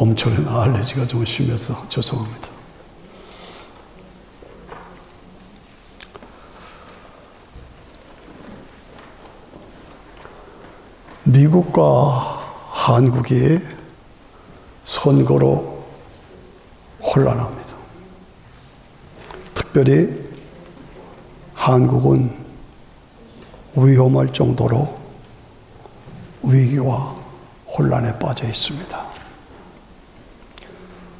봄철에는 알레르기가 좀 심해서 죄송합니다. 미국과 한국이 선거로 혼란합니다. 특별히 한국은 위험할 정도로 위기와 혼란에 빠져 있습니다.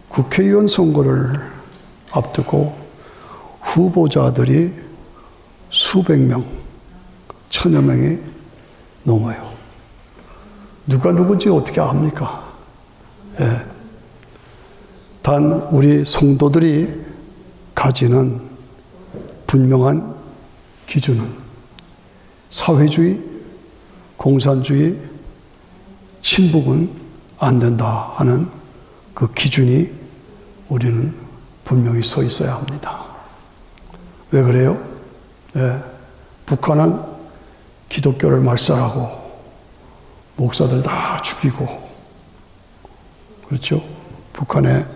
국회의원 선거를 앞두고 후보자들이 수백 명, 천여 명이 넘어요. 누가 누군지 어떻게 압니까? 예. 단 우리 성도들이 가지는 분명한 기준은 사회주의, 공산주의, 친북은 안 된다 하는 그 기준이 우리는 분명히 서 있어야 합니다. 왜 그래요? 예. 북한은 기독교를 말살하고 목사들 다 죽이고, 그렇죠? 북한에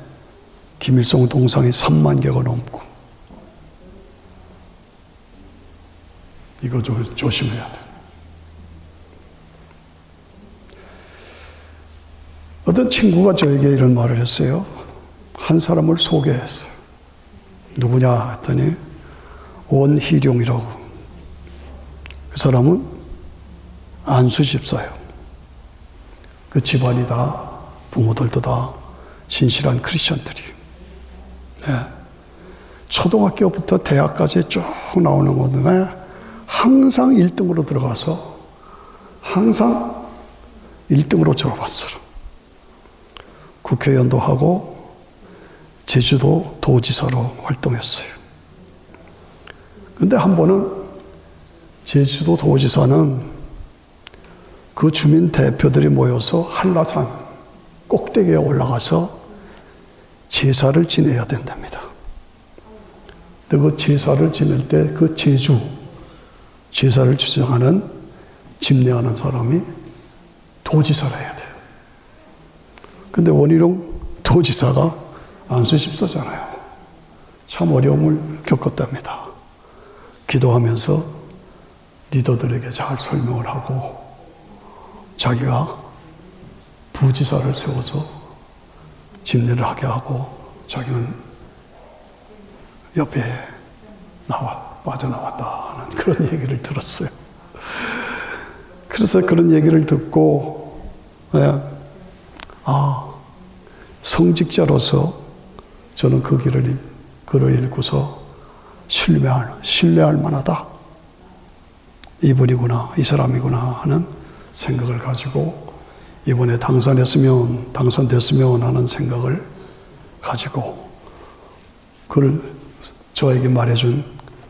김일성 동상이 3만 개가 넘고, 이거 좀 조심해야 돼. 어떤 친구가 저에게 이런 말을 했어요. 한 사람을 소개했어요. 누구냐 했더니 원희룡이라고. 그 사람은 안수 집사예요. 그 집안이 다, 부모들도 다 신실한 크리스천들이. 네. 초등학교부터 대학까지 쭉 나오는 건데 항상 1등으로 들어가서 항상 1등으로 졸업한 사람. 국회의원도 하고 제주도 도지사로 활동했어요. 근데 한 번은 제주도 도지사는 그 주민 대표들이 모여서 한라산 꼭대기에 올라가서 제사를 지내야 된답니다. 근데 그 제사를 지낼 때 그 제사를 주장하는 집례하는 사람이 도지사를 해야 돼요. 근데 원희룡 도지사가 안수 집사잖아요. 참 어려움을 겪었답니다. 기도하면서 리더들에게 잘 설명을 하고 자기가 부지사를 세워서 집례를 하게 하고 자기는 옆에 빠져나왔다 하는 그런 얘기를 들었어요. 그래서 그런 얘기를 듣고 성직자로서 저는 그 글을 읽고서 신뢰할 만하다. 이분이구나, 이 사람이구나 하는 생각을 가지고 이번에 당선됐으면 하는 생각을 가지고 그를 저에게 말해준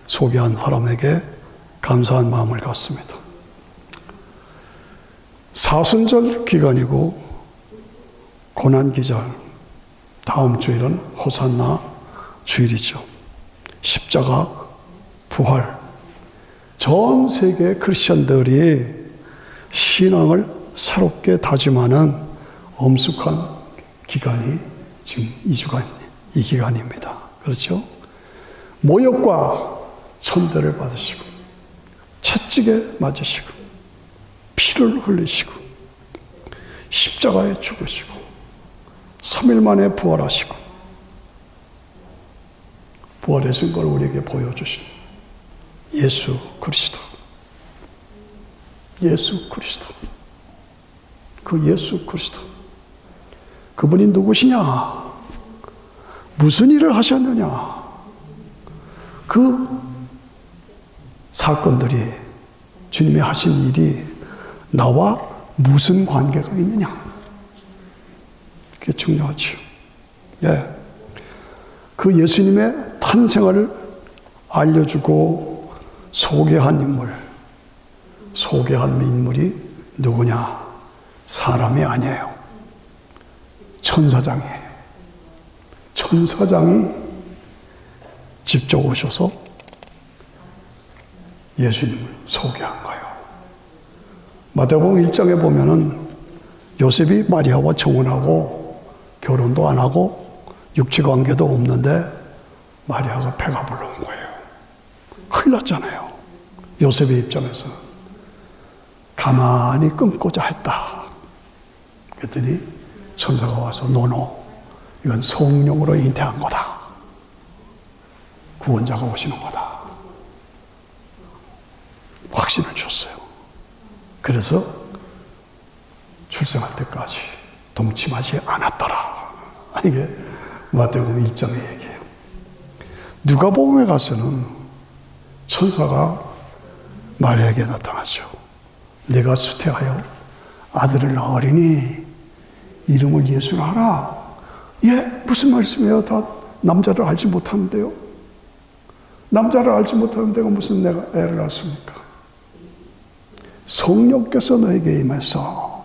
소개한 사람에게 감사한 마음을 갖습니다. 사순절 기간이고 고난기절, 다음 주일은 호산나 주일이죠. 십자가 부활. 전 세계 크리스천들이 신앙을 새롭게 다짐하는 엄숙한 기간이 지금 이 기간입니다. 그렇죠? 모욕과 천대를 받으시고 채찍에 맞으시고 피를 흘리시고 십자가에 죽으시고 3일 만에 부활하시고 부활하신 걸 우리에게 보여주신 예수 그리스도. 그 예수 그리스도. 그분이 누구시냐? 무슨 일을 하셨느냐? 그 사건들이, 주님이 하신 일이 나와 무슨 관계가 있느냐? 그게 중요하죠. 예. 그 예수님의 탄생을 알려주고 소개한 인물이 누구냐? 사람이 아니에요. 천사장이에요. 천사장이 직접 오셔서 예수님을 소개한 거예요. 마태복음 1장에 보면은 요셉이 마리아와 청혼하고 결혼도 안 하고 육체관계도 없는데 마리아가 배가 불러온 거예요. 큰일 났잖아요. 요셉의 입장에서 가만히 끊고자 했다. 그랬더니 천사가 와서 노노, 이건 성령으로 잉태한 거다. 구원자가 오시는 거다. 확신을 줬어요. 그래서 출생할 때까지 동침하지 않았더라. 이게 마태복음 1장의 얘기예요. 누가복음에 가서는 천사가 마리아에게 나타나죠. 내가 수태하여 아들을 낳으리니 이름을 예수라 하라. 예, 무슨 말씀이에요? 다 남자를 알지 못하는데요. 남자를 알지 못하는 데가 무슨 내가 애를 낳습니까? 성령께서 너에게 임해서,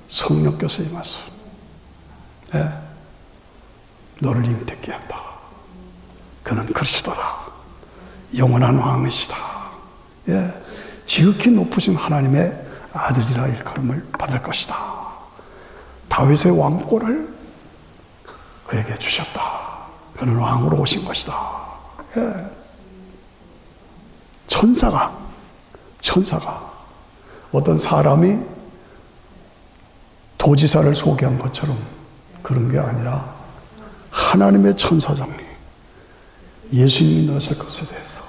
성령께서 임해서, 예, 너를 잉태케 한다. 그는 그리스도다. 영원한 왕이시다. 예, 지극히 높으신 하나님의 아들이라 일컬음을 받을 것이다. 다윗의 왕권을 그에게 주셨다. 그는 왕으로 오신 것이다. 예. 천사가 어떤 사람이 도지사를 소개한 것처럼 그런 게 아니라 하나님의 천사장이 예수님이 나실 것에 대해서,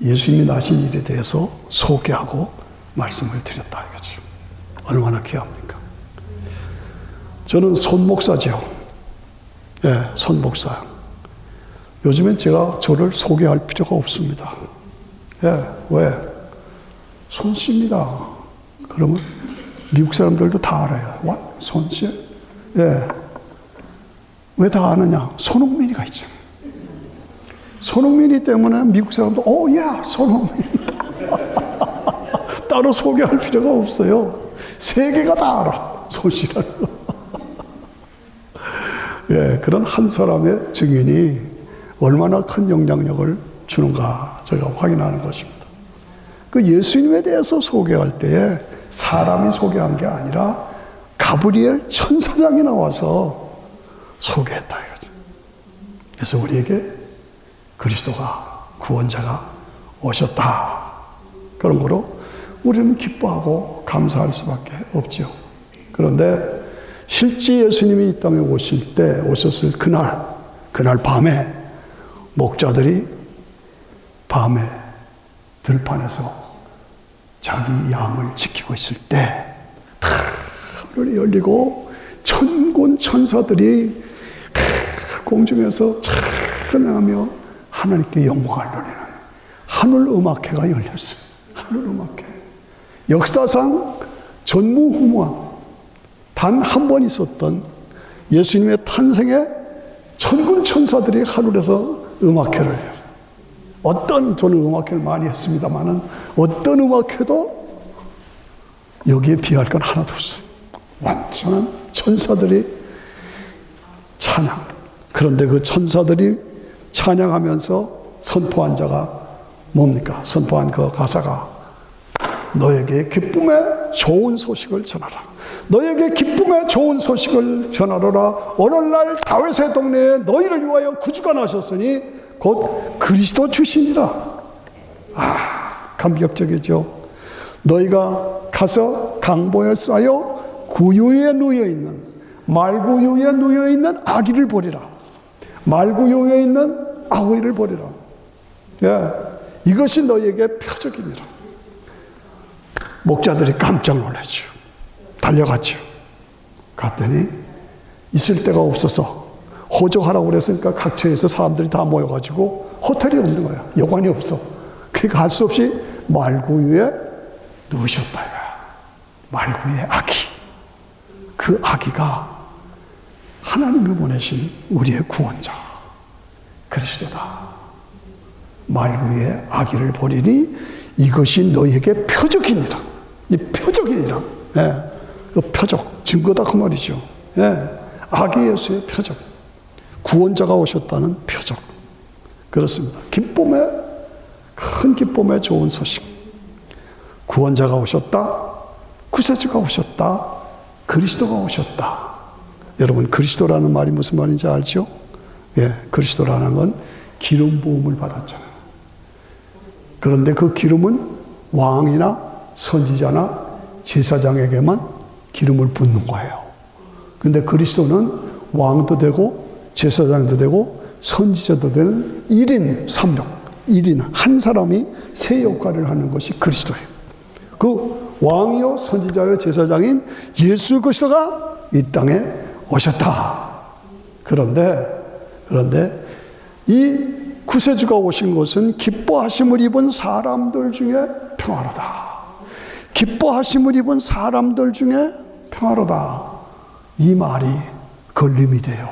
예수님이 나신 일에 대해서 소개하고 말씀을 드렸다 이거죠. 얼마나 귀합니까? 저는 손목사죠. 예, 손목사. 요즘엔 제가 저를 소개할 필요가 없습니다. 예, 왜? 손씨입니다. 그러면 미국 사람들도 다 알아요. 와, 손씨? 예. 왜 다 아느냐? 손흥민이가 있잖아요. 손흥민이 때문에 미국 사람도, 야, 손흥민. 따로 소개할 필요가 없어요. 세계가 다 알아. 손씨라는 거. 예, 그런 한 사람의 증인이 얼마나 큰 영향력을 주는가 제가 확인하는 것입니다. 그 예수님에 대해서 소개할 때에 사람이 소개한 게 아니라 가브리엘 천사장이 나와서 소개했다 이거죠. 그래서 우리에게 그리스도가, 구원자가 오셨다. 그런 거로 우리는 기뻐하고 감사할 수밖에 없죠. 그런데 실제 예수님이 이 땅에 오셨을 그날 밤에 목자들이 밤에 들판에서 자기 양을 지키고 있을 때 하늘이 열리고 천군 천사들이 공중에서 찬양하며 하나님께 영광을 돌리는 하늘 음악회가 열렸습니다. 하늘 음악회. 역사상 전무후무한 단 한 번 있었던 예수님의 탄생에 천군 천사들이 하늘에서 음악회를 해요. 저는 음악회를 많이 했습니다만은 어떤 음악회도 여기에 비할 건 하나도 없어요. 완전한 천사들이 찬양. 그런데 그 천사들이 찬양하면서 선포한 자가 뭡니까? 선포한 그 가사가 너에게 기쁨의 좋은 소식을 전하라. 너에게 기쁨의 좋은 소식을 전하노라. 오늘날 다윗의 동네에 너희를 위하여 구주가 나셨으니 곧 그리스도 주시니라. 감격적이죠. 너희가 가서 강보에 쌓여 구유에 누여있는, 말구유에 누여있는 아기를 보리라. 말구유에 있는 아기를 보리라. 예, 이것이 너희에게 표적이니라. 목자들이 깜짝 놀랐죠. 달려갔죠. 갔더니 있을 데가 없어서 호적하라고 그랬으니까 각처에서 사람들이 다 모여가지고 호텔이 없는 거야. 여관이 없어. 그러니까 할 수 없이 말구유에 누우셨다 이거야. 말구유의 아기. 그 아기가 하나님이 보내신 우리의 구원자 그리스도다. 말구유의 아기를 보리니 이것이 너희에게 표적이니라. 이 표적이니라. 예. 그 표적, 증거다 그 말이죠. 예. 아기 예수의 표적. 구원자가 오셨다는 표적. 그렇습니다. 큰 기쁨의 좋은 소식. 구원자가 오셨다. 구세주가 오셨다. 그리스도가 오셨다. 여러분, 그리스도라는 말이 무슨 말인지 알죠? 예, 그리스도라는 건 기름 부음을 받았잖아요. 그런데 그 기름은 왕이나 선지자나 제사장에게만 기름을 붓는 거예요. 근데 그리스도는 왕도 되고 제사장도 되고 선지자도 되는 1인 3역, 1인 한 사람이 세 역할을 하는 것이 그리스도예요. 그 왕이요 선지자요 제사장인 예수 그리스도가 이 땅에 오셨다. 그런데 이 구세주가 오신 것은 기뻐하심을 입은 사람들 중에 평화로다. 기뻐하심을 입은 사람들 중에 평화로다. 이 말이 걸림이 돼요.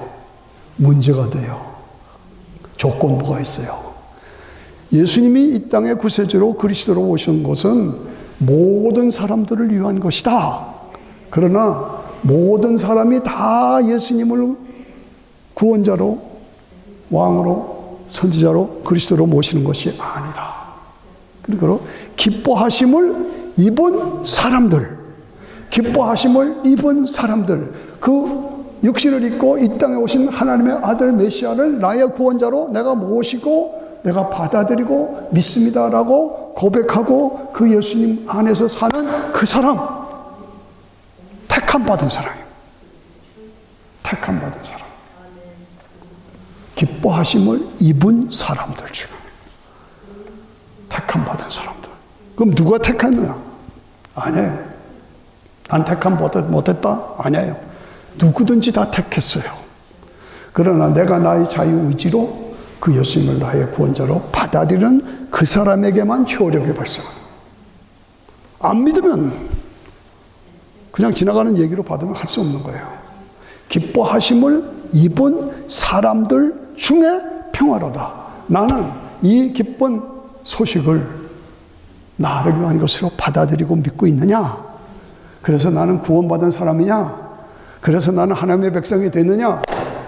문제가 돼요. 조건부가 있어요. 예수님이 이 땅에 구세주로 그리스도로 오신 것은 모든 사람들을 위한 것이다. 그러나 모든 사람이 다 예수님을 구원자로, 왕으로, 선지자로, 그리스도로 모시는 것이 아니다. 그리고 기뻐하심을 입은 사람들, 기뻐하심을 입은 사람들, 그 육신을 입고 이 땅에 오신 하나님의 아들 메시아를 나의 구원자로 내가 모시고 내가 받아들이고 믿습니다라고 고백하고 그 예수님 안에서 사는 그 사람, 택함받은 사람이에요. 택함받은 사람. 기뻐하심을 입은 사람들 중에 택함받은 사람들. 그럼 누가 택했느냐? 아니에요. 난 택함 못했다? 아니에요. 누구든지 다 택했어요. 그러나 내가 나의 자유의지로 그 예수님을 나의 구원자로 받아들이는 그 사람에게만 효력이 발생합니다. 안 믿으면 그냥 지나가는 얘기로 받으면 할 수 없는 거예요. 기뻐하심을 입은 사람들 중에 평화로다. 나는 이 기쁜 소식을 나를 위한 것으로 받아들이고 믿고 있느냐? 그래서 나는 구원받은 사람이냐? 그래서 나는 하나님의 백성이 됐느냐?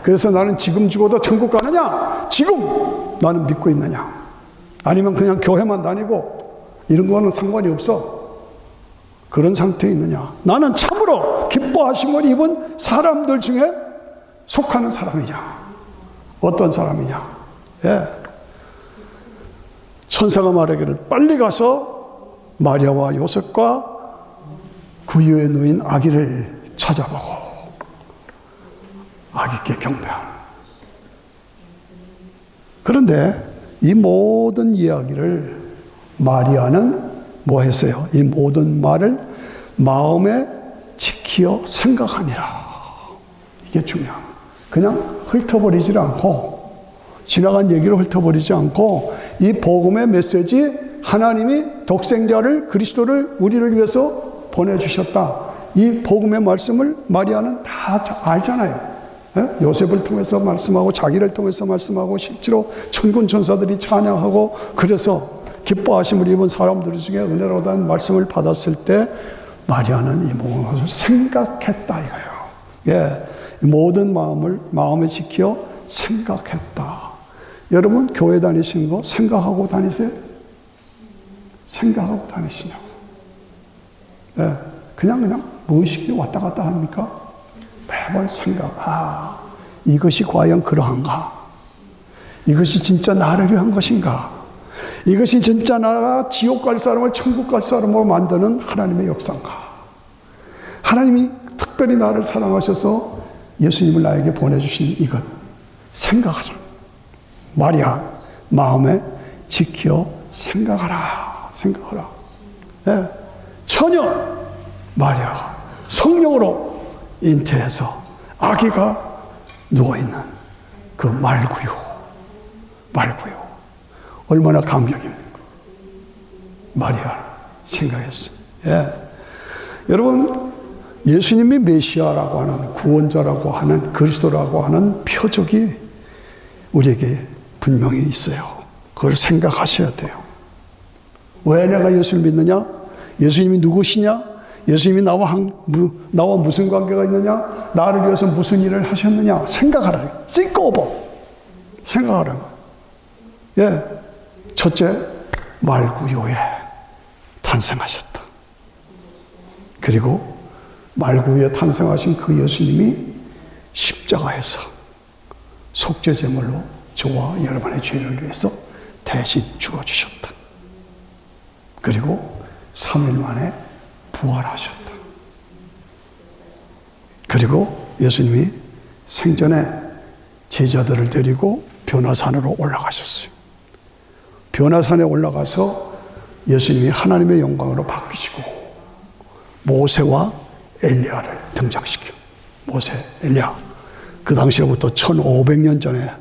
그래서 나는 지금 죽어도 천국 가느냐? 지금 나는 믿고 있느냐? 아니면 그냥 교회만 다니고 이런 거는 상관이 없어. 그런 상태에 있느냐? 나는 참으로 기뻐하심을 입은 사람들 중에 속하는 사람이냐? 어떤 사람이냐? 예. 천사가 말하기를 빨리 가서 마리아와 요셉과 그 위에 누인 아기를 찾아보고 아기께 경배하는. 그런데 이 모든 이야기를 마리아는 뭐 했어요? 이 모든 말을 마음에 지키어 생각하니라. 이게 중요한. 그냥 훑어버리지 않고 지나간 얘기를 훑어버리지 않고 이 복음의 메시지, 하나님이 독생자를 그리스도를 우리를 위해서 보내주셨다. 이 복음의 말씀을 마리아는 다 알잖아요. 요셉을 통해서 말씀하고 자기를 통해서 말씀하고 실제로 천군 천사들이 찬양하고 그래서 기뻐하심을 입은 사람들 중에 은혜로다는 말씀을 받았을 때 마리아는 이 모든 것을 생각했다 이거예요. 예, 모든 마음에 지켜 생각했다. 여러분 교회 다니시는 거 생각하고 다니세요? 생각하고 다니시냐고. 예, 그냥 무의식이 왔다 갔다 합니까? 매번 생각. 이것이 과연 그러한가? 이것이 진짜 나를 위한 것인가? 이것이 진짜 나가 지옥 갈 사람을 천국 갈 사람으로 만드는 하나님의 역사인가? 하나님이 특별히 나를 사랑하셔서 예수님을 나에게 보내주신 이것 생각하라. 마리아 마음에 지켜 생각하라. 생각하라. 네. 처녀 마리아가 성령으로 잉태해서 아기가 누워있는 그 말구요. 얼마나 감격입니까? 마리아 생각했어요. 예. 여러분, 예수님이 메시아라고 하는, 구원자라고 하는, 그리스도라고 하는 표적이 우리에게 분명히 있어요. 그걸 생각하셔야 돼요. 왜 내가 예수를 믿느냐? 예수님이 누구시냐? 예수님이 나와 무슨 관계가 있느냐? 나를 위해서 무슨 일을 하셨느냐? 생각하라. Think over. 생각하라. 예. 첫째, 말구요에 탄생하셨다. 그리고 말구요에 탄생하신 그 예수님이 십자가에서 속죄제물로 저와 여러분의 죄를 위해서 대신 죽어주셨다. 그리고 3일 만에 부활하셨다. 그리고 예수님이 생전에 제자들을 데리고 변화산으로 올라가셨어요. 변화산에 올라가서 예수님이 하나님의 영광으로 바뀌시고 모세와 엘리야를 등장시켜. 모세, 엘리야. 그 당시로부터 1500년 전에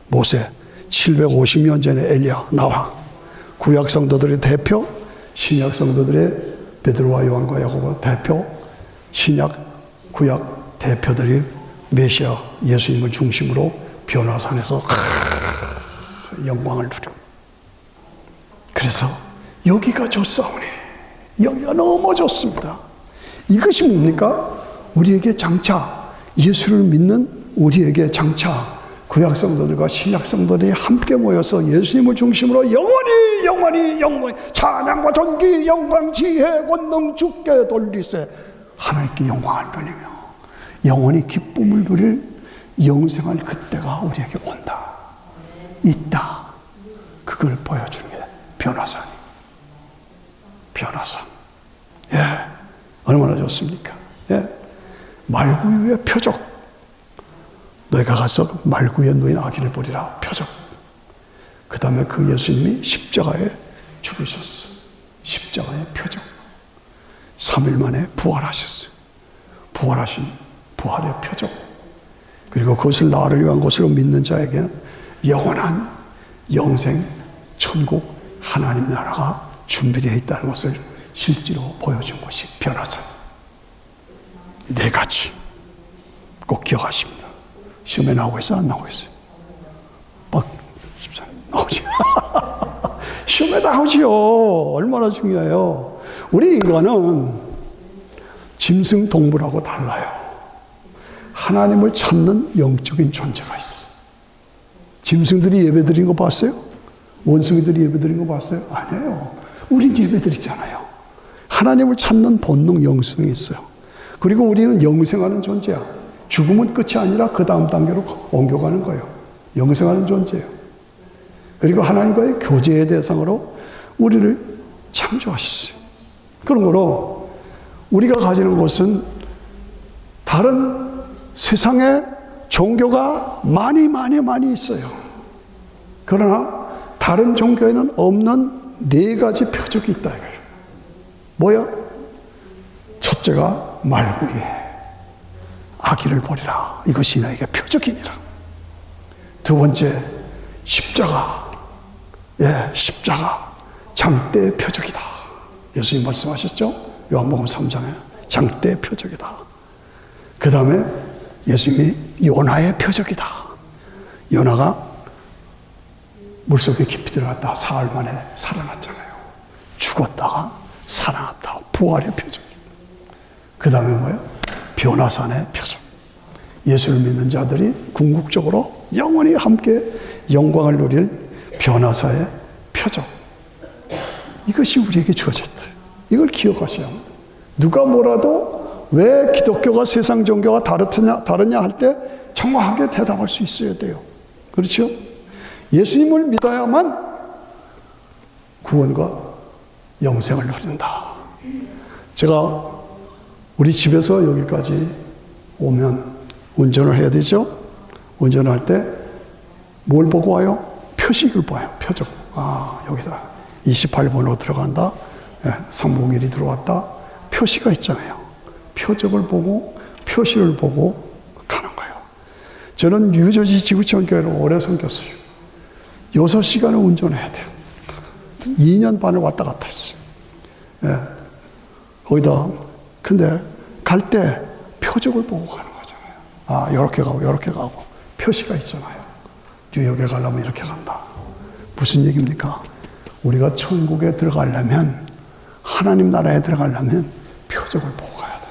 모세, 750년 전에 엘리야 나와. 구약 성도들의 대표, 신약 성도들의 베드로와 요한과 야고보 대표, 신약 구약 대표들이 메시아 예수님을 중심으로 변화산에서 영광을 누리고. 그래서 여기가 좋사오니, 여기가 너무 좋습니다. 이것이 뭡니까? 우리에게 장차 예수를 믿는 우리에게 장차 구약 성도들과 신약 성도들이 함께 모여서 예수님을 중심으로 영원히 찬양과 존귀, 영광, 지혜, 권능 주께 돌리세. 하나님께 영광을 돌리며 영원히 기쁨을 누릴 영생할 그때가 우리에게 온다. 있다. 그걸 보여주는 게 변화산이. 변화산. 예. 얼마나 좋습니까? 예. 말구유의 표적. 너희가 가서 말구유에 누인 아기를 보리라. 표적. 그 다음에 그 예수님이 십자가에 죽으셨어. 십자가의 표적. 3일 만에 부활하셨어요. 부활하신 부활의 표적. 그리고 그것을 나를 위한 것으로 믿는 자에게는 영원한 영생, 천국, 하나님 나라가 준비되어 있다는 것을 실제로 보여준 것이 변화산. 네 가지 꼭 기억하십니다. 시험에 나오고 있어요? 안 나오고 있어요? 나오지. 시험에 나오지요. 얼마나 중요해요. 우리 인간은 짐승 동물하고 달라요. 하나님을 찾는 영적인 존재가 있어. 짐승들이 예배드린 거 봤어요? 원숭이들이 예배드린 거 봤어요? 아니에요. 우린 예배드리잖아요. 하나님을 찾는 본능, 영성이 있어요. 그리고 우리는 영생하는 존재야. 죽음은 끝이 아니라 그 다음 단계로 옮겨가는 거예요. 영생하는 존재예요. 그리고 하나님과의 교제의 대상으로 우리를 창조하셨어요. 그러므로 우리가 가지는 것은 다른 세상에 종교가 많이 있어요. 그러나 다른 종교에는 없는 네 가지 표적이 있다 이거예요. 뭐야? 첫째가 말구에 아기를 보리라. 이것이 너에게 표적이니라. 두 번째, 십자가. 예, 십자가. 장대의 표적이다. 예수님 말씀하셨죠? 요한복음 3장에 장대의 표적이다. 그 다음에 예수님이 요나의 표적이다. 요나가 물속에 깊이 들어갔다 사흘 만에 살아났잖아요. 죽었다가 살아났다. 부활의 표적. 그 다음에 뭐예요? 변화산의 표적. 예수를 믿는 자들이 궁극적으로 영원히 함께 영광을 누릴 변화사의 표적. 이것이 우리에게 주어졌다. 이걸 기억하셔야 합니다. 누가 뭐라도 왜 기독교가 세상 종교가 다르냐 할 때 정확하게 대답할 수 있어야 돼요. 그렇죠? 예수님을 믿어야만 구원과 영생을 누린다. 제가 우리 집에서 여기까지 오면 운전을 해야 되죠? 운전을 할 때 뭘 보고 와요? 표식을 봐요. 표적. 아, 여기다 28번으로 들어간다. 301이 들어왔다. 표시가 있잖아요. 표적을 보고 표시를 보고 가는 거예요. 저는 뉴저지 지구촌 교회를 오래 섬겼어요. 6시간을 운전해야 돼요. 2년 반을 왔다 갔다 했어요. 예. 거기다 근데 갈 때 표적을 보고 가는 거잖아요. 아, 이렇게 가고 표시가 있잖아요. 뉴욕에 가려면 이렇게 간다. 무슨 얘기입니까? 우리가 천국에 들어가려면, 하나님 나라에 들어가려면 표적을 보고 가야 돼.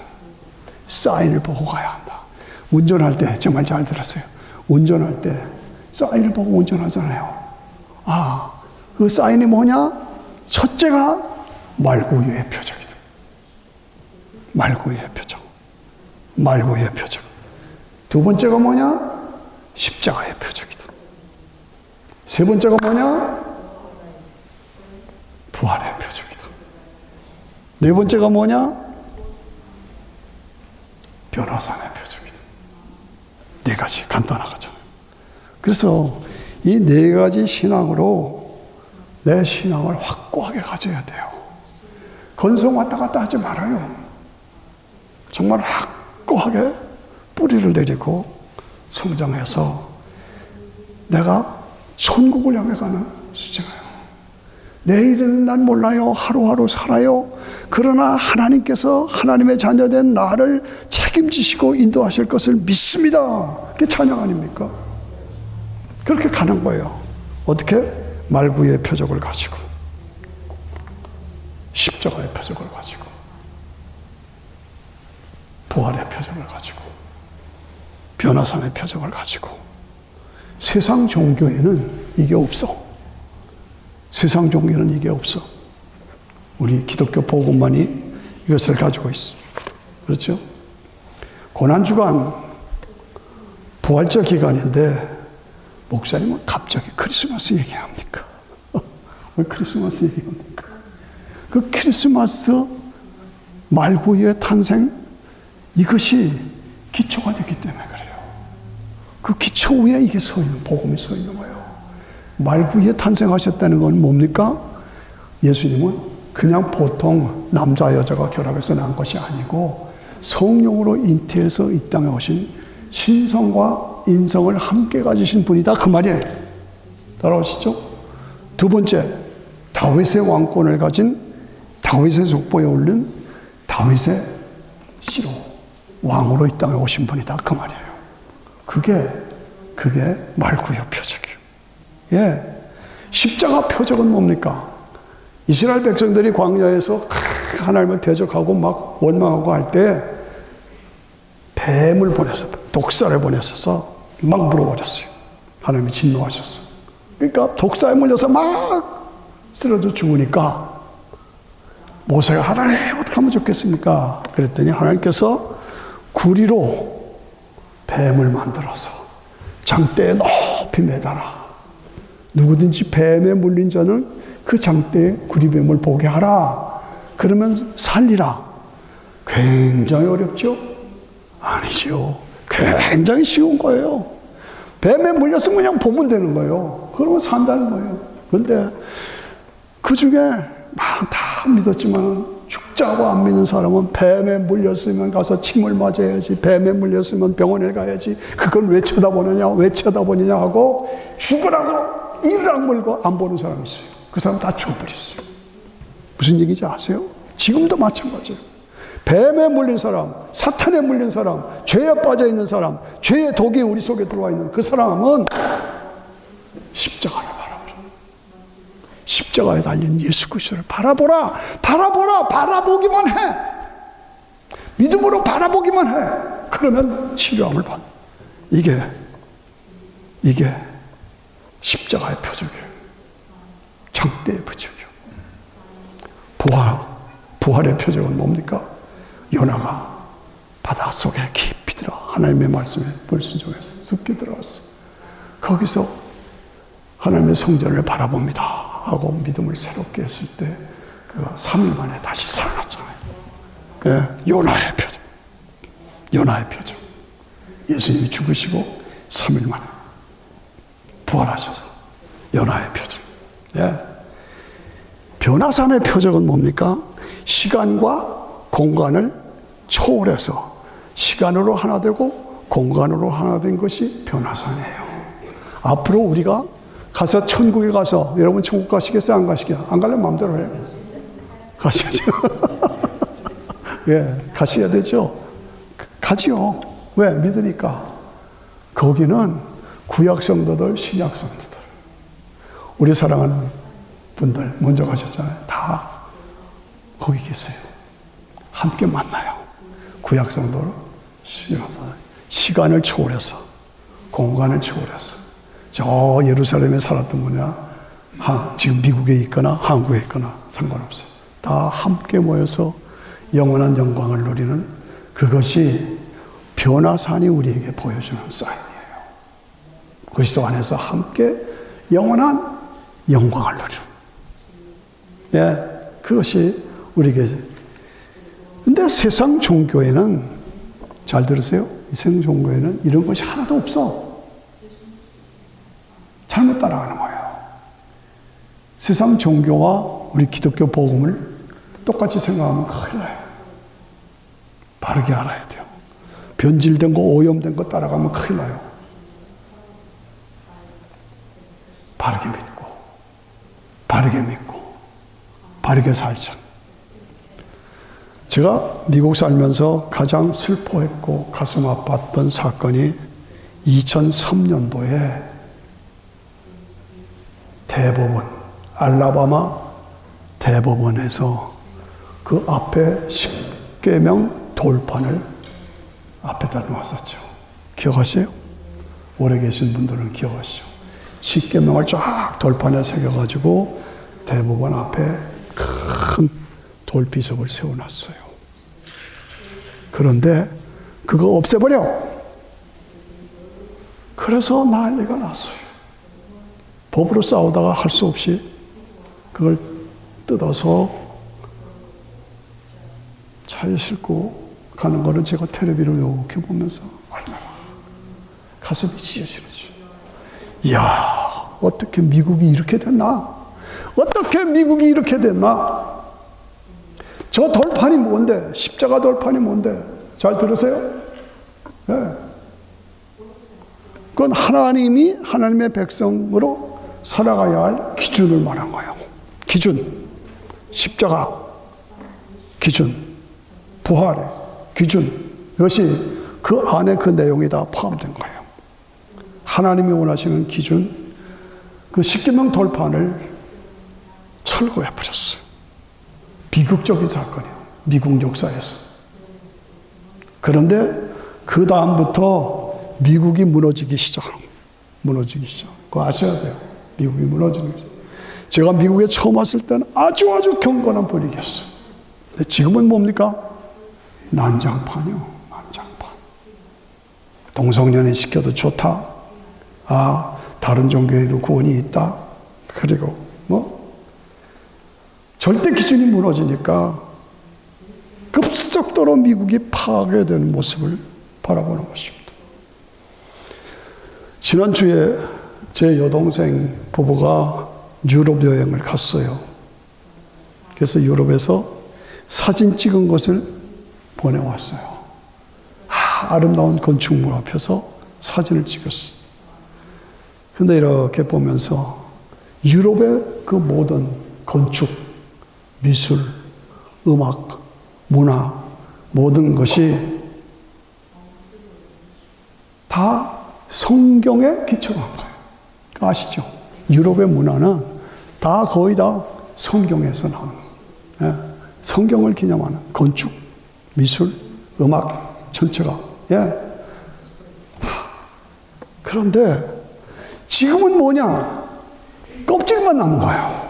사인을 보고 가야 한다. 운전할 때, 제 말 잘 들었어요. 운전할 때 사인을 보고 운전하잖아요. 아, 그 사인이 뭐냐? 첫째가 말구유의 표적이다. 말구유의 표적. 말구유의 표적. 두 번째가 뭐냐? 십자가의 표적이다. 세 번째가 뭐냐? 부활의 표적이다. 네 번째가 뭐냐? 변화산의 표적이다. 네 가지 간단하잖아요. 그래서 이 네 가지 신앙으로 내 신앙을 확고하게 가져야 돼요. 건성 왔다 갔다 하지 말아요. 정말 확고하게 뿌리를 내리고 성장해서 내가 천국을 향해 가는 수정이에요. 내일은 난 몰라요. 하루하루 살아요. 그러나 하나님께서 하나님의 자녀된 나를 책임지시고 인도하실 것을 믿습니다. 그게 찬양 아닙니까? 그렇게 가는 거예요. 어떻게? 말구의 표적을 가지고, 십자가의 표적을 가지고, 부활의 표적을 가지고, 변화산의 표적을 가지고. 세상 종교에는 이게 없어. 세상 종교는 이게 없어. 우리 기독교 복음만이 이것을 가지고 있어. 그렇죠? 고난주간 부활절 기간인데 목사님은 갑자기 크리스마스 얘기합니까? 왜 크리스마스 얘기합니까? 그 크리스마스 말구의 탄생, 이것이 기초가 되기 때문에 그래요. 그 기초 위에 이게 서 있는, 복음이 서 있는 거예요. 말구에 탄생하셨다는 건 뭡니까? 예수님은 그냥 보통 남자 여자가 결합해서 난 것이 아니고 성령으로 잉태해서 이 땅에 오신 신성과 인성을 함께 가지신 분이다, 그 말이에요. 따라오시죠? 두 번째, 다윗의 왕권을 가진, 다윗의 족보에 오른 다윗의 씨로 왕으로 이 땅에 오신 분이다, 그 말이에요. 그게 말구의 표적이에요. 예. 십자가 표적은 뭡니까? 이스라엘 백성들이 광야에서 하나님을 대적하고 막 원망하고 할 때 뱀을 보내서, 독사를 보내서 막 물어버렸어요. 하나님이 진노하셨어요. 그러니까 독사에 물려서 막 쓰러져 죽으니까 모세가 하나님 어떻게 하면 좋겠습니까? 그랬더니 하나님께서 구리로 뱀을 만들어서 장대에 높이 매달아. 누구든지 뱀에 물린 자는 그 장대에 구리뱀을 보게 하라. 그러면 살리라. 굉장히 어렵죠? 아니죠. 굉장히 쉬운 거예요. 뱀에 물렸으면 그냥 보면 되는 거예요. 그러면 산다는 거예요. 그런데 그 중에 막 다 믿었지만 죽자고 안 믿는 사람은 뱀에 물렸으면 가서 침을 맞아야지, 뱀에 물렸으면 병원에 가야지, 그걸 왜 쳐다보느냐, 왜 쳐다보느냐 하고 죽으라고 이를 악물고 안 보는 사람이 있어요. 그 사람 다 죽어버렸어요. 무슨 얘기인지 아세요? 지금도 마찬가지예요. 뱀에 물린 사람, 사탄에 물린 사람, 죄에 빠져 있는 사람, 죄의 독이 우리 속에 들어와 있는 그 사람은 십자가를 바라보라. 십자가에 달린 예수 그리스도를 바라보라. 바라보라. 바라보기만 해. 믿음으로 바라보기만 해. 그러면 치료함을 받는. 이게 십자가의 표적이에요. 장대의 표적이에요. 부활의 표적은 뭡니까? 요나가 바닷속에 깊이 들어 하나님의 말씀에 불순종해서 깊게 들어갔어. 거기서 하나님의 성전을 바라봅니다 하고 믿음을 새롭게 했을 때 그가 3일 만에 다시 살아났잖아요. 요나의 표적. 요나의 표적. 예수님이 죽으시고 3일 만에 부활하셔서 요나의 표적. 예. 변화산의 표적은 뭡니까? 시간과 공간을 초월해서 시간으로 하나 되고 공간으로 하나 된 것이 변화산이에요. 앞으로 우리가 가서 천국에 가서, 여러분 천국 가시겠어요? 안 가시겠어요? 안 가려면 마음대로 해요. 가셔야죠. 예, 가셔야 되죠. 가지요. 왜? 믿으니까. 거기는 구약 성도들, 신약 성도들, 우리 사랑하는 분들 먼저 가셨잖아요. 다 거기 계세요. 함께 만나요. 구약 성도를, 신약 성도를. 시간을 초월해서, 공간을 초월해서. 저 예루살렘에 살았던 분이야, 지금 미국에 있거나 한국에 있거나 상관없어요. 다 함께 모여서 영원한 영광을 누리는 그것이 변화산이 우리에게 보여주는 사인이에요. 그리스도 안에서 함께 영원한 영광을 누리는. 예, 그것이 우리에게. 근데 세상 종교에는, 잘 들으세요. 세상 종교에는 이런 것이 하나도 없어. 잘못 따라가는 거예요. 세상 종교와 우리 기독교 복음을 똑같이 생각하면 큰일 나요. 바르게 알아야 돼요. 변질된 거, 오염된 거 따라가면 큰일 나요. 바르게 믿고, 바르게 믿고, 바르게 살자. 제가 미국 살면서 가장 슬퍼했고 가슴 아팠던 사건이 2003년도에 대법원, 알라바마 대법원에서 그 앞에 10계명 돌판을 앞에다 놓았었죠. 기억하세요? 오래 계신 분들은 기억하시죠? 10계명을 쫙 돌판에 새겨가지고 대법원 앞에 큰 돌비석을 세워놨어요. 그런데 그거 없애버려. 그래서 난리가 났어요. 법으로 싸우다가 할 수 없이 그걸 뜯어서 차에 싣고 가는 거를 제가 텔레비를 이렇게 보면서 얼마나 가슴이 찢어지는지. 이야, 어떻게 미국이 이렇게 됐나? 어떻게 미국이 이렇게 됐나? 저 돌판이 뭔데? 십자가 돌판이 뭔데? 잘 들으세요? 네. 그건 하나님이 하나님의 백성으로 살아가야 할 기준을 말한 거예요. 기준. 십자가. 기준. 부활의 기준. 이것이 그 안에 그 내용이 다 포함된 거예요. 하나님이 원하시는 기준. 그 십계명 돌판을 철거해 버렸어요. 비극적인 사건이에요. 미국 역사에서. 그런데 그 다음부터 미국이 무너지기 시작. 그거 아셔야 돼요. 미국이 무너지는 거죠. 제가 미국에 처음 왔을 때는 아주 경건한 분위기였어요. 근데 지금은 뭡니까? 난장판이요. 난장판. 동성연애 시켜도 좋다. 아, 다른 종교에도 구원이 있다. 그리고 절대 기준이 무너지니까 급속도로 미국이 파괴되는 모습을 바라보는 것입니다. 지난주에 제 여동생 부부가 유럽 여행을 갔어요. 그래서 유럽에서 사진 찍은 것을 보내왔어요. 아름다운 건축물 앞에서 사진을 찍었어요. 근데 이렇게 보면서 유럽의 그 모든 건축, 미술, 음악, 문화, 모든 것이 다 성경에 기초한 거예요. 아시죠? 유럽의 문화는 다 거의 다 성경에서 나오는 거예요. 예. 성경을 기념하는 건축, 미술, 음악 전체가. 예. 그런데 지금은 뭐냐? 껍질만 남은 거예요.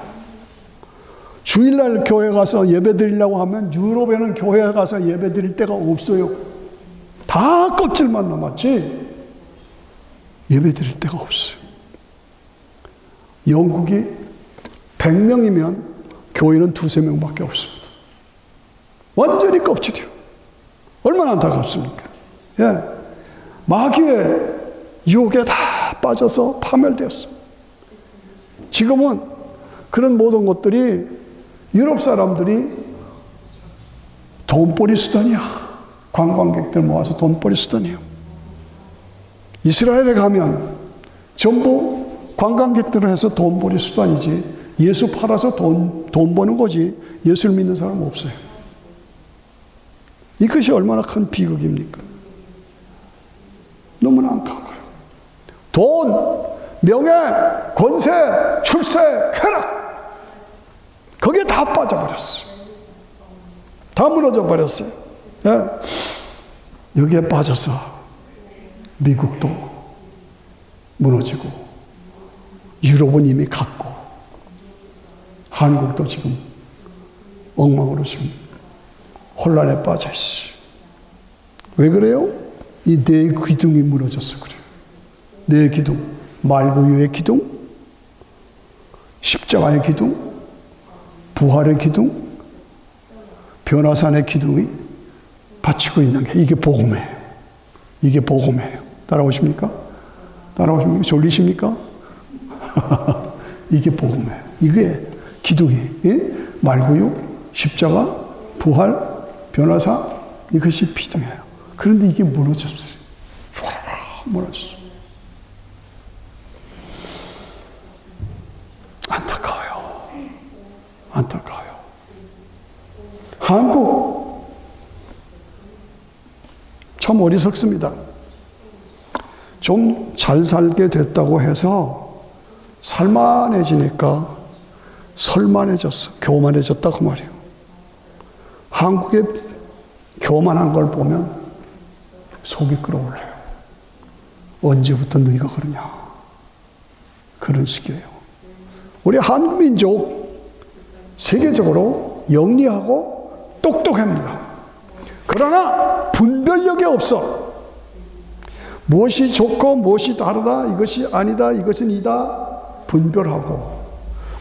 주일날 교회 가서 예배 드리려고 하면 유럽에는 교회 가서 예배 드릴 데가 없어요. 다 껍질만 남았지 예배 드릴 데가 없어요. 영국이 100명이면 교회는 2~3명밖에 없습니다. 완전히 껍질이요. 얼마나 안타깝습니까? 예. 마귀의 유혹에 다 빠져서 파멸되었어요. 지금은 그런 모든 것들이 유럽 사람들이 돈벌이 수단이야. 관광객들 모아서 돈벌이 수단이에요. 이스라엘에 가면 전부 관광객들을 해서 돈벌이 수단이지 예수 팔아서 돈 버는 거지 예수를 믿는 사람은 없어요. 이것이 얼마나 큰 비극입니까? 너무나 안타까워요. 돈, 명예, 권세, 출세, 쾌락 거기에 다 빠져버렸어요. 다 무너져 버렸어요. 예. 여기에 빠져서 미국도 무너지고 유럽은 이미 갔고 한국도 지금 엉망으로 지금 혼란에 빠져 있어요. 왜 그래요? 이 네 기둥이 무너졌어. 그래요. 네 기둥. 말구유의 기둥, 십자가의 기둥, 부활의 기둥, 변화산의 기둥이 받치고 있는 게 이게 복음이에요. 이게 복음이에요. 따라오십니까? 따라오십니까? 졸리십니까? 이게 복음이에요. 이게 기둥이, 예? 말구유, 십자가, 부활, 변화사, 이것이 비둥이에요. 그런데 이게 무너졌어요. 무너졌어요. 안타까워요. 한국 참 어리석습니다. 좀 잘 살게 됐다고 해서 살만해지니까 설만해졌어. 교만해졌다 그 말이에요. 한국의 교만한 걸 보면 속이 끓어올라요. 언제부터 너희가 그러냐. 그런 식이에요. 우리 한국 민족 세계적으로 영리하고 똑똑합니다. 그러나 분별력이 없어. 무엇이 좋고 무엇이 다르다, 이것이 아니다, 이것은 이다 분별하고.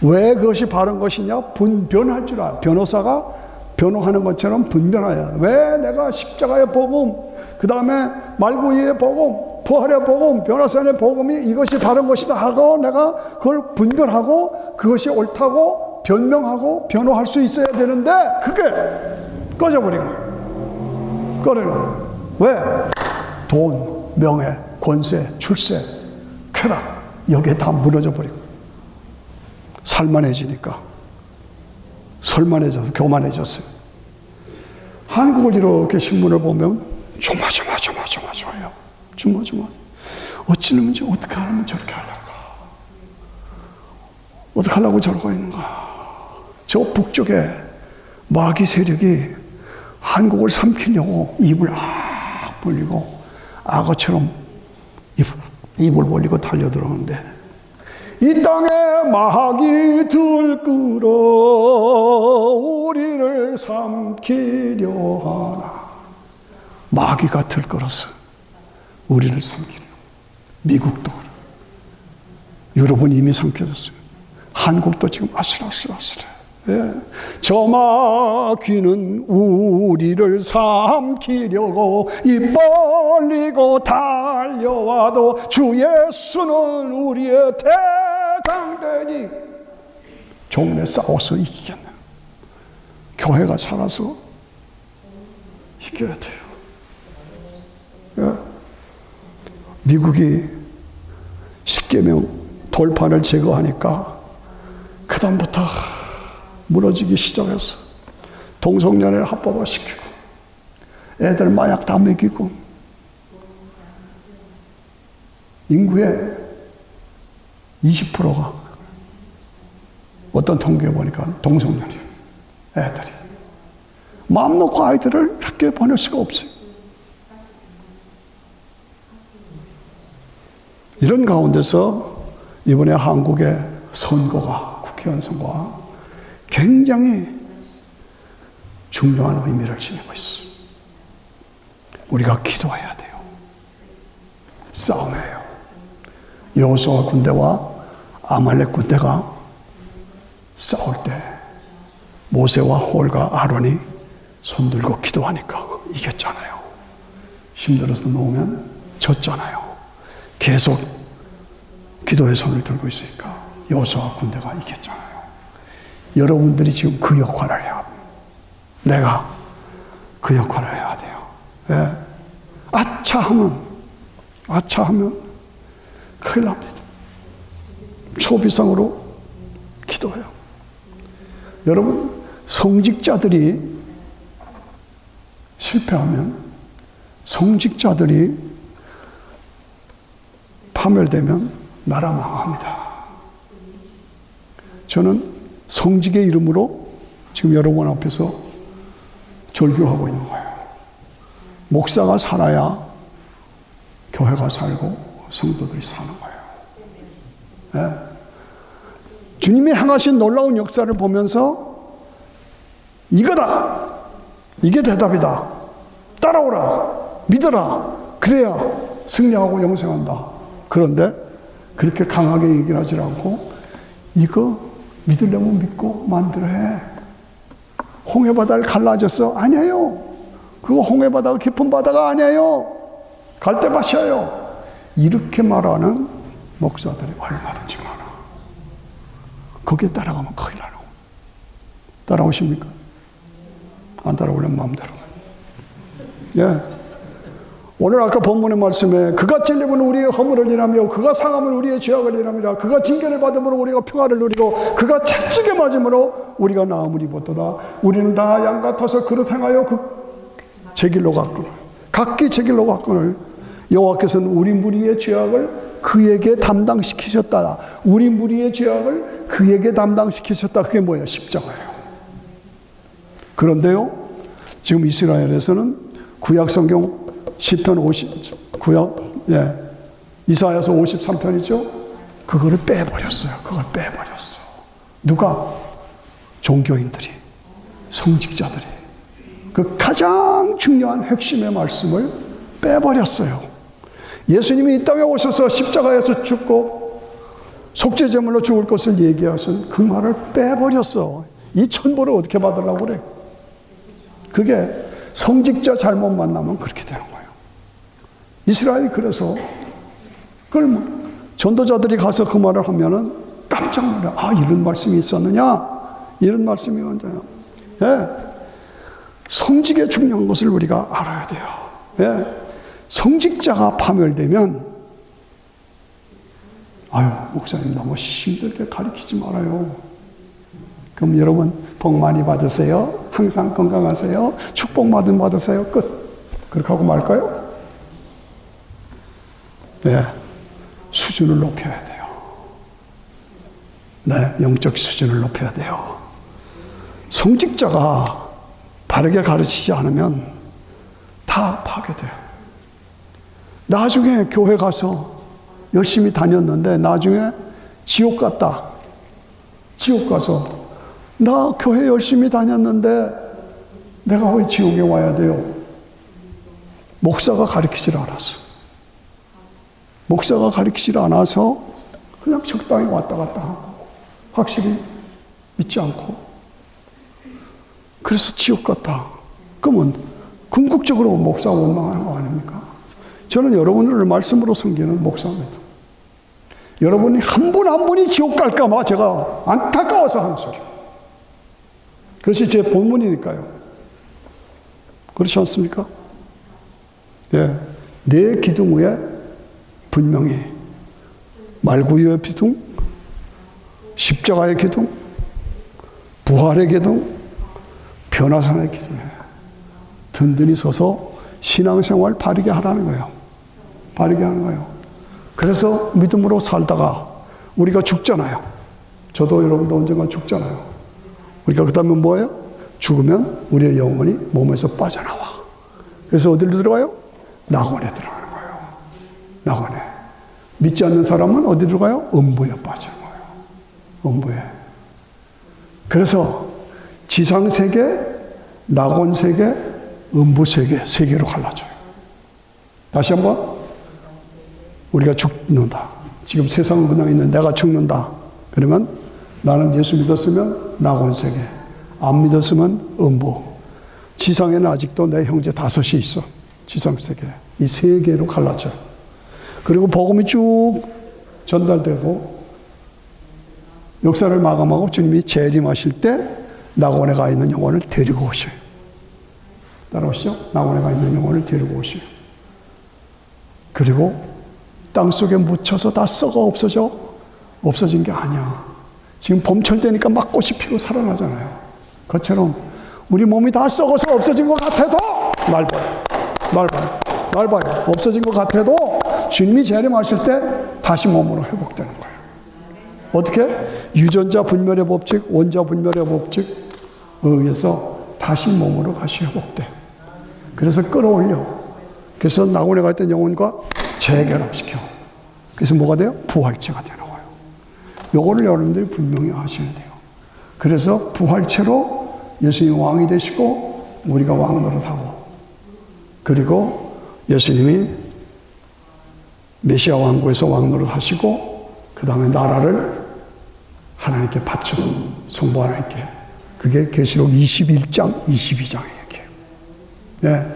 왜 그것이 바른 것이냐? 분별할 줄 알아. 변호사가 변호하는 것처럼 분별해야. 왜 내가 십자가의 복음, 그 다음에 말구유의 복음, 부활의 복음, 변호사의 복음이 이것이 바른 것이다 하고 내가 그걸 분별하고 그것이 옳다고 변명하고 변호할 수 있어야 되는데 그게 꺼져버린 거예요. 꺼져버린. 왜? 돈, 명예, 권세, 출세, 쾌락 여기에 다 무너져 버리고 살만해지니까 설만해져서 교만해졌어요. 한국을 이렇게 신문을 보면 조마조마해요. 조마조마. 어찌는 어떻게 하면 저렇게 하려고? 어떻게 하려고 저러고 있는가? 저 북쪽에 마귀 세력이 한국을 삼키려고 입을 벌리고 악어처럼 입을 벌리고 달려들어오는데 이 땅에 마귀 들끓어 우리를 삼키려 하나. 마귀가 들끓어서 우리를 삼키려. 미국도 그래. 유럽은 이미 삼켜졌어요. 한국도 지금 아슬아슬해. 예. 저 마귀는 우리를 삼키려고 입 벌리고 달려와도 주 예수는 우리의 대장되니 종래 싸워서 이기겠네. 교회가 살아서 이겨야 돼요. 예. 미국이 십계명 돌판을 제거하니까 그 다음부터 무너지기 시작했어. 동성연애를 합법화시키고 애들 마약 다 먹이고 인구의 20%가 어떤 통계에 보니까 동성연애예요. 애들이 마음 놓고 아이들을 학교에 보낼 수가 없어요. 이런 가운데서 이번에 한국의 선거가, 국회의원 선거가 굉장히 중요한 의미를 지니고 있어. 우리가 기도해야 돼요. 싸움이에요. 여호수아 군대와 아말렉 군대가 싸울 때 모세와 홀과 아론이 손들고 기도하니까 이겼잖아요. 힘들어서 놓으면 졌잖아요. 계속 기도의 손을 들고 있으니까 여호수아 군대가 이겼잖아요. 여러분들이 지금 그 역할을 해야 돼요. 내가 그 역할을 해야 돼요. 예. 아차하면 큰일 납니다. 초비상으로 기도해요. 여러분, 성직자들이 실패하면, 성직자들이 파멸되면 나라 망합니다. 저는 성직의 이름으로 지금 여러분 앞에서 절규하고 있는 거예요. 목사가 살아야 교회가 살고 성도들이 사는 거예요. 네. 주님이 행하신 놀라운 역사를 보면서 이거다! 이게 대답이다. 따라오라. 믿어라. 그래야 승리하고 영생한다. 그런데 그렇게 강하게 얘기를 하지 않고 이거 믿으려면 믿고 만들어 해. 홍해바다를 갈라졌어? 아니에요. 그거 홍해바다가 깊은 바다가 아니에요. 갈대밭이에요. 이렇게 말하는 목사들이 얼마든지 많아. 거기에 따라가면 큰일 나라고. 따라오십니까? 안 따라오려면 마음대로. 예. 오늘 아까 본문의 말씀에 그가 찔림은 우리의 허물을 인하며 그가 상함은 우리의 죄악을 인함이라. 그가 징계를 받음으로 우리가 평화를 누리고 그가 채찍에 맞음으로 우리가 나음을 입었도다. 우리는 다 양 같아서 그릇 행하여 제 길로 갔거늘 각기 제 길로 갔거늘 여호와께서는 우리 무리의 죄악을 그에게 담당시키셨다. 우리 무리의 죄악을 그에게 담당시키셨다. 그게 뭐예요? 십자가예요. 그런데요, 지금 이스라엘에서는 구약 성경 시편 50 이사야서 53편이죠. 그거를 빼버렸어요. 그걸 빼버렸어. 누가? 종교인들이, 성직자들이 그 가장 중요한 핵심의 말씀을 빼버렸어요. 예수님이 이 땅에 오셔서 십자가에서 죽고 속죄제물로 죽을 것을 얘기하신 그 말을 빼버렸어. 이 천보를 어떻게 받으려고 그래? 그게 성직자 잘못 만나면 그렇게 되는 거예요. 이스라엘이 그래서 그걸 전도자들이 가서 그 말을 하면은 깜짝 놀라. 아, 이런 말씀이 있었느냐? 이런 말씀이 언제냐? 예. 성직의 중요한 것을 우리가 알아야 돼요. 예. 성직자가 파멸되면, 아유, 목사님 너무 힘들게 가르치지 말아요. 그럼 여러분 복 많이 받으세요. 항상 건강하세요. 축복 받으세요. 끝. 그렇게 하고 말까요? 네. 수준을 높여야 돼요. 네. 영적 수준을 높여야 돼요. 성직자가 바르게 가르치지 않으면 다 파괴돼요. 나중에 교회 가서 열심히 다녔는데 나중에 지옥 갔다. 지옥 가서 나 교회 열심히 다녔는데 내가 왜 지옥에 와야 돼요? 목사가 가르치질 않았어. 목사가 가르치질 않아서 그냥 적당히 왔다 갔다 하고 확실히 믿지 않고 그래서 지옥 갔다. 그러면 궁극적으로 목사가 원망하는 거 아닙니까? 저는 여러분을 말씀으로 섬기는 목사입니다. 여러분이 한 분 한 분이 지옥 갈까 봐 제가 안타까워서 하는 소리. 그것이 제 본문이니까요. 그렇지 않습니까? 예. 내 기둥 위에 분명히 말구유의 기둥, 십자가의 기둥, 부활의 기둥, 변화산의 기둥에 든든히 서서 신앙생활 바르게 하라는 거예요. 바르게 하는 거예요. 그래서 믿음으로 살다가 우리가 죽잖아요. 저도 여러분도 언젠가 죽잖아요. 우리가 그 다음에 뭐예요? 죽으면 우리의 영혼이 몸에서 빠져나와. 그래서 어디로 들어가요? 낙원에 들어가는 거예요. 낙원에. 믿지 않는 사람은 어디 들어가요? 음부에 빠지는 거예요. 음부에. 그래서 지상세계, 낙원세계, 음부세계, 세 개로 갈라져요. 다시 한번. 우리가 죽는다. 지금 세상은 그냥 있는 내가 죽는다. 그러면 나는 예수 믿었으면 낙원세계, 안 믿었으면 음부. 지상에는 아직도 내 형제 5이 있어. 지상세계. 이 세 개로 갈라져요. 그리고 복음이 쭉 전달되고 역사를 마감하고 주님이 재림하실 때 낙원에 가 있는 영혼을 데리고 오셔요. 따라오시죠? 낙원에 가 있는 영혼을 데리고 오셔요. 그리고 땅속에 묻혀서 다 썩어 없어져? 없어진 게 아니야. 지금 봄철 되니까 막 꽃이 피고 살아나잖아요. 그것처럼 우리 몸이 다 썩어서 없어진 것 같아도 날 봐요. 없어진 것 같아도 주님이 재림하실 때 다시 몸으로 회복되는 거예요. 어떻게? 유전자 분멸의 법칙, 원자 분멸의 법칙에 의해서 다시 몸으로 다시 회복돼. 그래서 끌어올려. 그래서 낙원에 갈 때 영혼과 재결합시켜. 그래서 뭐가 돼요? 부활체가 되는 거예요. 요거를 여러분들이 분명히 아셔야 돼요. 그래서 부활체로 예수님이 왕이 되시고 우리가 왕 노릇하고 그리고 예수님이 메시아 왕국에서 왕노릇 하시고 그 다음에 나라를 하나님께 바치는 성부 하나님께. 그게 계시록 21장, 22장의 얘기예요. 네.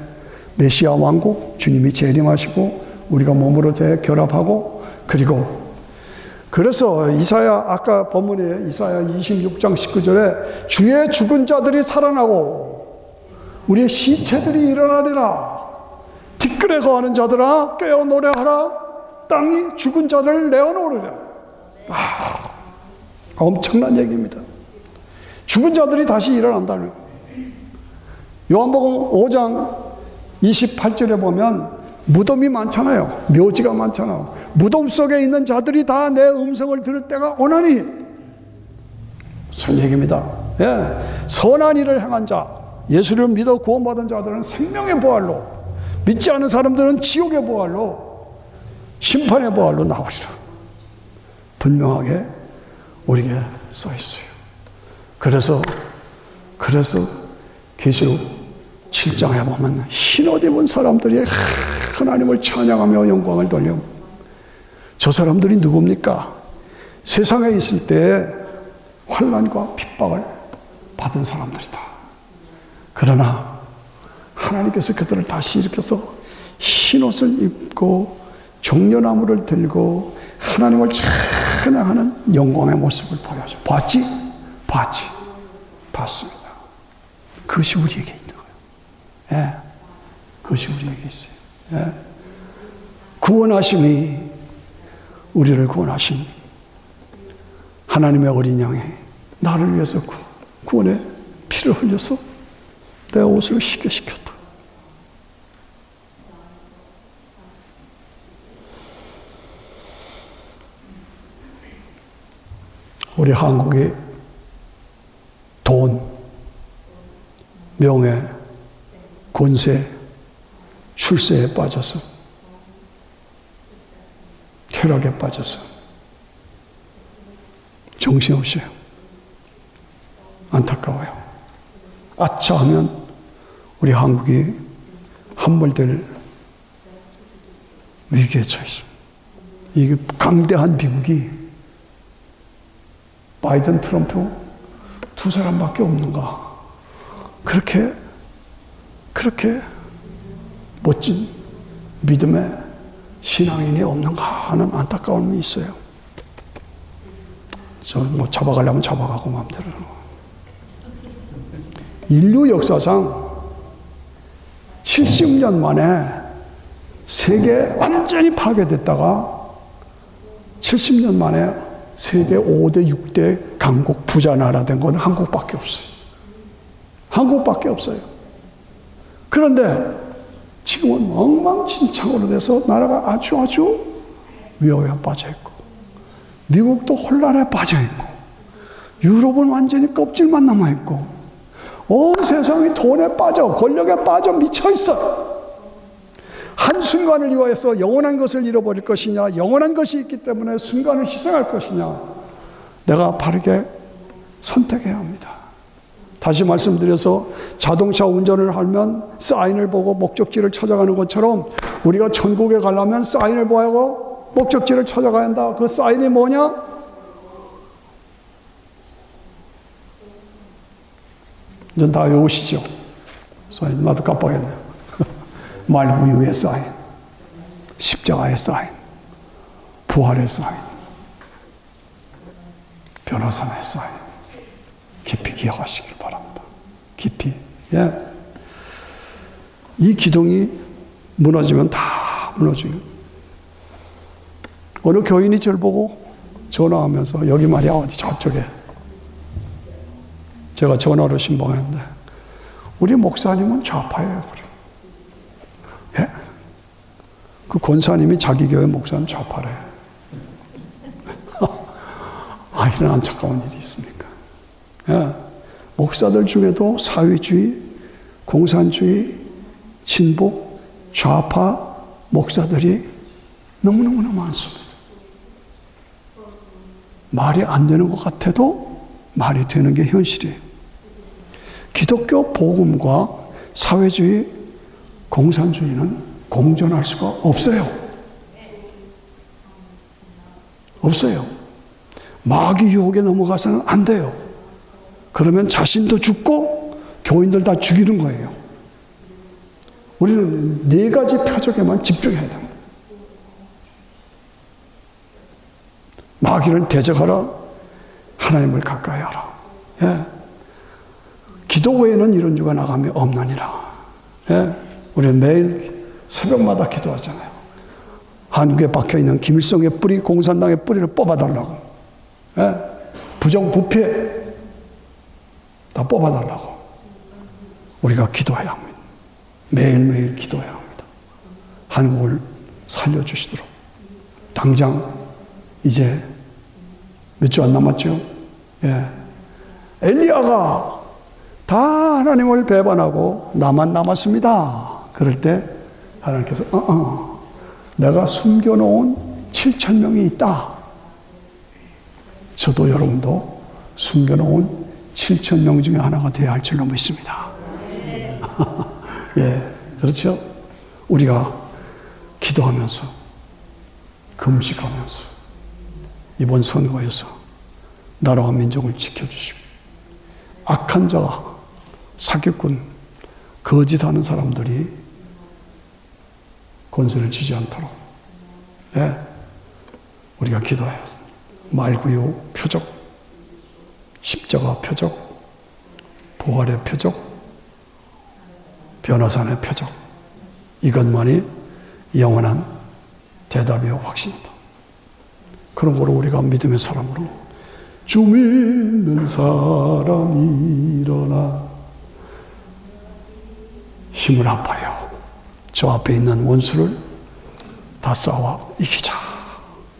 메시아 왕국, 주님이 재림하시고 우리가 몸으로 결합하고, 그리고 그래서 이사야, 아까 본문에 이사야 26장 19절에 주의 죽은 자들이 살아나고 우리의 시체들이 일어나리라. 티끌에 거하는 자들아 깨어 노래하라. 땅이 죽은 자들을 내어놓으리라. 엄청난 얘기입니다. 죽은 자들이 다시 일어난다는 거예요. 요한복음 5장 28절에 보면 무덤이 많잖아요. 묘지가 많잖아요. 무덤 속에 있는 자들이 다 내 음성을 들을 때가 오나니. 무슨 얘기입니다. 예. 선한 일을 행한 자, 예수를 믿어 구원받은 자들은 생명의 부활로, 믿지 않은 사람들은 지옥의 부활로, 심판의 부활로 나오리라. 분명하게 우리에게 써 있어요. 그래서 계시록 7장에 보면 흰옷 입은 사람들이 하나님을 찬양하며 영광을 돌려. 저 사람들이 누굽니까? 세상에 있을 때 환난과 핍박을 받은 사람들이다. 그러나 하나님께서 그들을 다시 일으켜서 흰옷을 입고 종려나무를 들고 하나님을 찬양하는 영광의 모습을 보여줘. 봤습니다. 그것이 우리에게 있는 거예요. 예. 그것이 우리에게 있어요. 예. 구원하심이, 우리를 구원하신 하나님의 어린 양이 나를 위해서 구원의 피를 흘려서 내 옷을 희게 시켰다. 우리 한국이 돈, 명예, 권세, 출세에 빠져서, 쾌락에 빠져서 정신없어요. 안타까워요. 아차 하면 우리 한국이 함몰될 위기에 처했습니다. 이게 강대한 미국이 바이든, 트럼프 두 사람밖에 없는가? 그렇게 멋진 믿음의 신앙인이 없는가 하는 안타까움이 있어요. 저 잡아가려면 잡아가고 마음대로. 인류 역사상 70년 만에 세계 완전히 파괴됐다가 70년 만에 세계 5대, 6대 강국 부자 나라 된 건 한국밖에 없어요. 한국밖에 없어요. 그런데 지금은 엉망진창으로 돼서 나라가 아주 위험에 빠져있고, 미국도 혼란에 빠져있고, 유럽은 완전히 껍질만 남아있고, 온 세상이 돈에 빠져, 권력에 빠져 미쳐있어. 한순간을 위하여서 영원한 것을 잃어버릴 것이냐, 영원한 것이 있기 때문에 순간을 희생할 것이냐, 내가 바르게 선택해야 합니다. 다시 말씀드려서 자동차 운전을 하면 사인을 보고 목적지를 찾아가는 것처럼 우리가 천국에 가려면 사인을 보고 목적지를 찾아가야 한다. 그 사인이 뭐냐? 이제 다 외우시죠? 사인, 나도 깜빡했네요. 말구유의 사인, 십자가의 사인, 부활의 사인, 변호사의 사인. 깊이 기억하시길 바랍니다. 깊이. 예. 이 기둥이 무너지면 다 무너져요. 어느 교인이 저를 보고 전화하면서, 여기 말이야, 어디 저쪽에. 제가 전화로 신방했는데, 우리 목사님은 좌파예요. 그래. 예? 그 권사님이 자기 교회 목사는 좌파래. 이런 안타까운 일이 있습니까? 예. 목사들 중에도 사회주의, 공산주의, 진보, 좌파 목사들이 너무너무나 많습니다. 말이 안 되는 것 같아도 말이 되는 게 현실이에요. 기독교 복음과 사회주의, 공산주의는 공존할 수가 없어요. 없어요. 마귀 유혹에 넘어가서는 안 돼요. 그러면 자신도 죽고 교인들 다 죽이는 거예요. 우리는 네 가지 표적에만 집중해야 됩니다. 마귀를 대적하라, 하나님을 가까이 하라. 예. 기도 외에는 이런 주가 나가면 없느니라. 예. 우리는 매일 새벽마다 기도하잖아요. 한국에 박혀있는 김일성의 뿌리, 공산당의 뿌리를 뽑아달라고. 예. 부정부패 다 뽑아달라고. 우리가 기도해야 합니다. 매일매일 기도해야 합니다. 한국을 살려주시도록. 당장 이제 몇 주 안 남았죠? 예. 엘리야가 다 하나님을 배반하고 나만 남았습니다. 그럴 때 하나님께서 내가 숨겨놓은 7,000명이 있다. 저도 여러분도 숨겨놓은 7,000명 중에 하나가 되어야 할 줄로 믿습니다. 예, 그렇죠? 우리가 기도하면서 금식하면서 이번 선거에서 나라와 민족을 지켜주시고 악한 자와 사기꾼, 거짓하는 사람들이 권세를 쥐지 않도록 예, 우리가 기도해야 합니다. 말구요 표적, 십자가 표적, 부활의 표적, 변화산의 표적, 이것만이 영원한 대답이요 확신이다. 그런 거로 우리가 믿음의 사람으로 주 믿는 사람이 일어나 힘을 합하여 저 앞에 있는 원수를 다 싸워 이기자.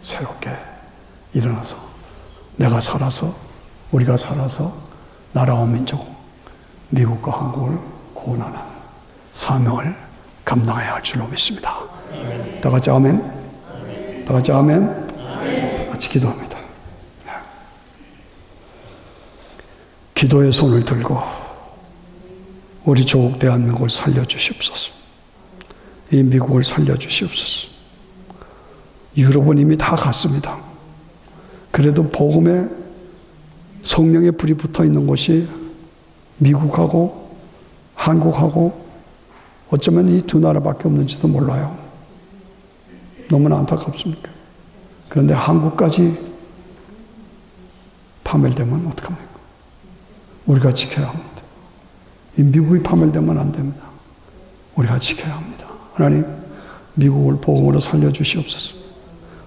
새롭게 일어나서 내가 살아서 우리가 살아서 나라와 민족, 미국과 한국을 구원하는 사명을 감당해야 할 줄로 믿습니다. 다 같이 아멘. 다 같이 아멘. 같이 기도합니다. 기도의 손을 들고 우리 조국 대한민국을 살려주시옵소서. 이 미국을 살려주시옵소서. 유럽은 이미 다 갔습니다. 그래도 복음에 성령의 불이 붙어 있는 곳이 미국하고 한국하고 어쩌면 이 두 나라밖에 없는지도 몰라요. 너무나 안타깝습니까? 그런데 한국까지 파멸되면 어떡합니까? 우리가 지켜야 합니다. 이 미국이 파멸되면 안 됩니다. 우리가 지켜야 합니다. 하나님, 미국을 복음으로 살려주시옵소서.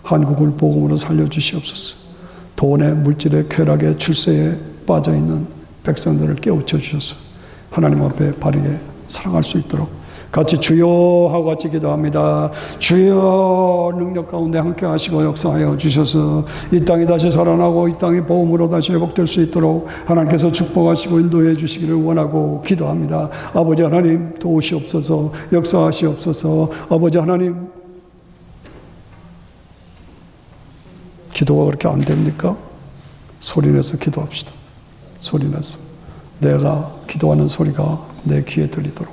한국을 복음으로 살려주시옵소서. 돈에, 물질에, 쾌락에, 출세에 빠져있는 백성들을 깨우쳐 주셔서 하나님 앞에 바르게 살아갈 수 있도록 같이 주여 하고 같이 기도합니다. 주여 능력 가운데 함께 하시고 역사하여 주셔서 이 땅이 다시 살아나고 이 땅이 복음으로 다시 회복될 수 있도록 하나님께서 축복하시고 인도해 주시기를 원하고 기도합니다. 아버지 하나님 도우시옵소서. 역사하시옵소서. 아버지 하나님, 기도가 그렇게 안 됩니까? 소리내서 기도합시다. 소리내서 내가 기도하는 소리가 내 귀에 들리도록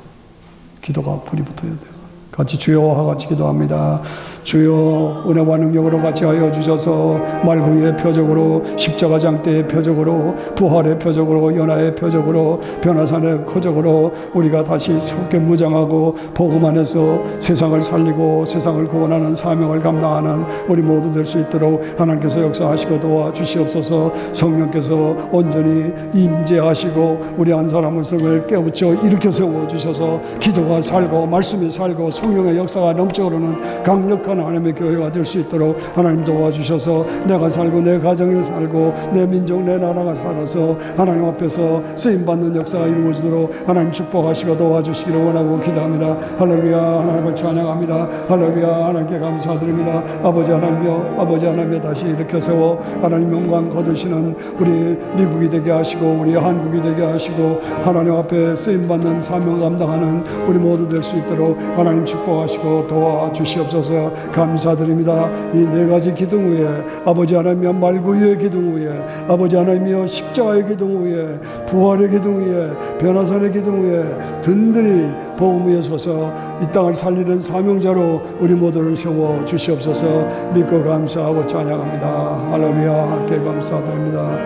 기도가 불이 붙어야 돼요. 같이 주여 같이 기도합니다. 주여 은혜와 능력으로 같이 하여 주셔서 말구의 표적으로 십자가 장대의 표적으로 부활의 표적으로 연하의 표적으로 변화산의 표적으로 우리가 다시 새롭게 무장하고 복음 안에서 세상을 살리고 세상을 구원하는 사명을 감당하는 우리 모두 될 수 있도록 하나님께서 역사하시고 도와주시옵소서. 성령께서 온전히 임재하시고 우리 한 사람을 깨우쳐 일으켜 세워주셔서 기도가 살고 말씀이 살고 성령의 역사가 넘쳐오르는 강력한 하나님의 교회가 될 수 있도록 하나님 도와주셔서 내가 살고 내 가정이 살고 내 민족 내 나라가 살아서 하나님 앞에서 쓰임받는 역사가 이루어지도록 하나님 축복하시고 도와주시기를 원하고 기도합니다. 할렐루야. 하나님을 찬양합니다. 할렐루야. 하나님께 감사드립니다. 아버지 하나님이여, 아버지 하나님이 다시 일으켜 세워 하나님 영광 거두시는 우리 미국이 되게 하시고 우리 한국이 되게 하시고 하나님 앞에 쓰임받는 사명 감당하는 우리 모두 될 수 있도록 하나님 축복하시고 도와주시옵소서. 감사드립니다. 이 네 가지 기둥 위에 아버지 하나님이여 말구유의 기둥 위에 아버지 하나님이여 십자가의 기둥 위에 부활의 기둥 위에 변화산의 기둥 위에 든든히 복음 위에 서서 이 땅을 살리는 사명자로 우리 모두를 세워 주시옵소서. 믿고 감사하고 찬양합니다. 할렐루야. 함께 감사드립니다.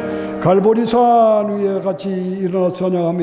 갈보리산 위에 같이 일어나 찬양합니다.